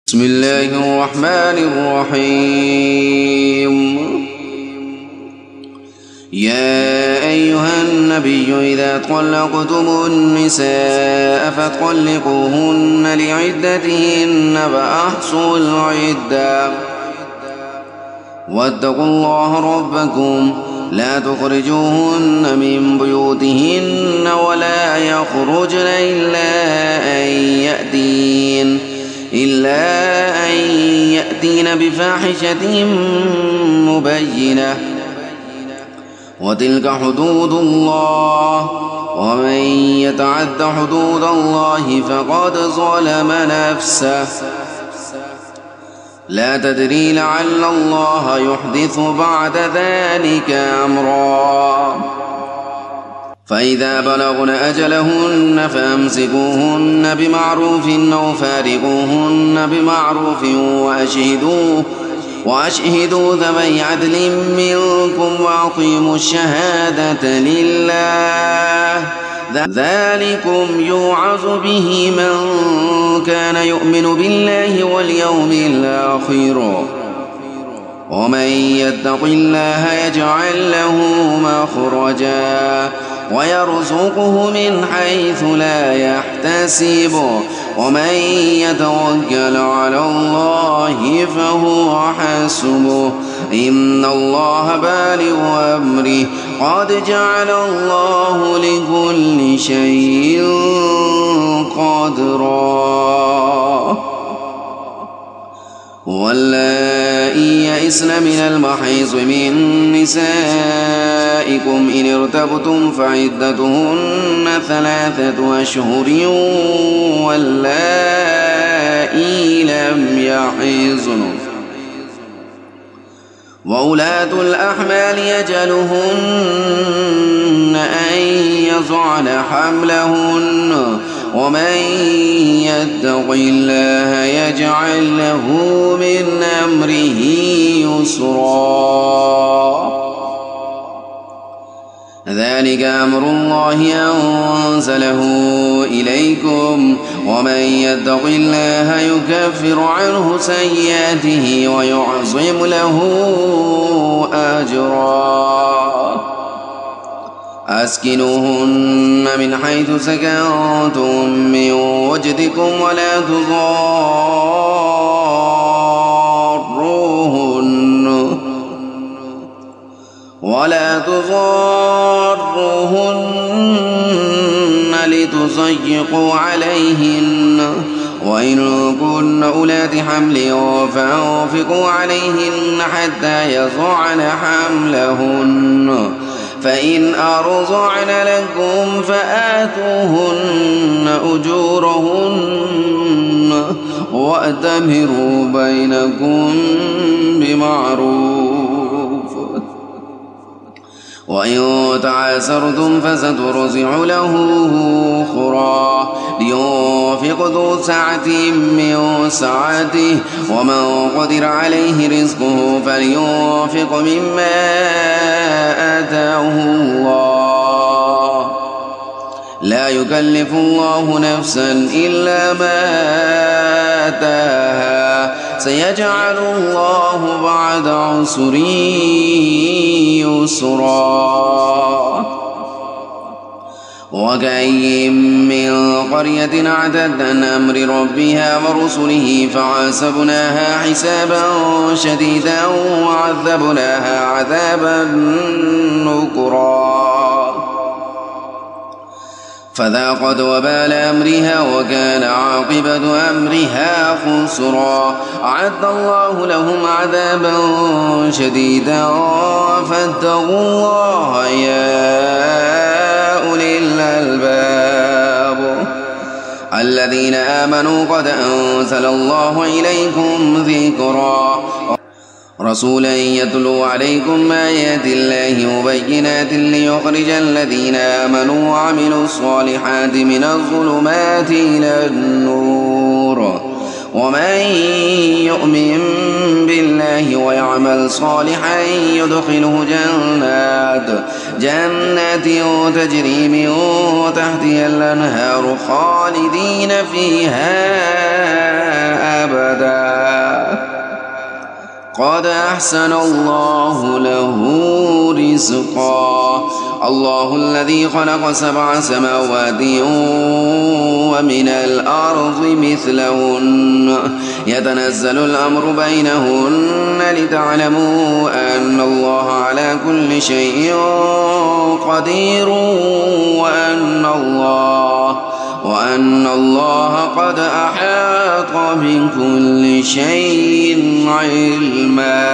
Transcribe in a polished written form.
بسم الله الرحمن الرحيم. يا أيها النبي إذا طلقتم النساء فطلقوهن لعدتهن فأحصوا العدة واتقوا الله ربكم لا تخرجوهن من بيوتهن ولا يخرجن إلا أن يأتين بفاحشة مبينة وتلك حدود الله ومن يتعد حدود الله فقد ظلم نفسه لا تدري لعل الله يحدث بعد ذلك أمرا. فإذا بلغن أجلهن فأمسكوهن بمعروف أو فارقوهن بمعروف وأشهدوا ذوي عدل منكم وأقيموا الشهادة لله ذلكم يوعظ به من كان يؤمن بالله واليوم الآخر ومن يتق الله يجعل له مخرجا ويرزقه من حيث لا يحتسب ومن يتوكل على الله فهو حسبه إن الله بالغ أمره قد جعل الله لكل شيء قدرا. واللائي يئسن من المحيض من نسائكم إن ارتبتم فعدتهن 3 أشهر واللائي لم يحضن وأولاة الأحمال أجلهن أن يضعن حملهن ومن يتق الله يجعل له من أمره يسرا. ذلك أمر الله أنزله إليكم ومن يتق الله يكفر عنه سيئاته ويعظم له أجرا. أسكنوهن من حيث سكنتم من وجدكم ولا تضاروهن لتضيقوا عليهن وإن كن أولات حمل فأنفقوا عليهن حتى يضعن حملهن فإن أرضعن لكم فآتوهن أجورهن وأتمروا بينكم بمعروف وإن تعاسرتم فسترضع له أخرى لينفق ذو سعة من سعته ومن قدر عليه رزقه فلينفق مما آتاه الله لا يكلف الله نفسا إلا ما آتاها سيجعل الله بعد عسر يسرا. وكأين من قرية عتت عن أمر ربها ورسله فحاسبناها حسابا شديدا وعذبناها عذابا نكرا فذاقت وبال أمرها وكان عاقبة أمرها خسرا. أعد الله لهم عذابا شديدا فاتقوا الله يا أولي الألباب الذين آمنوا قد أنزل الله إليكم ذكرا رسولا يتلو عليكم آيات الله مبينات ليخرج الذين آمنوا وعملوا الصالحات من الظلمات إلى النور ومن يؤمن بالله ويعمل صالحا جنات تجري من تحتها الأنهار خالدين فيها أبدا قد أحسن الله له رزقا الله الذي خلق 7 سماوات ومن الأرض مثلهن يتنزل الأمر بينهن لتعلموا أن الله على كل شيء قدير وأن الله قد أحاط بكل شيء علما.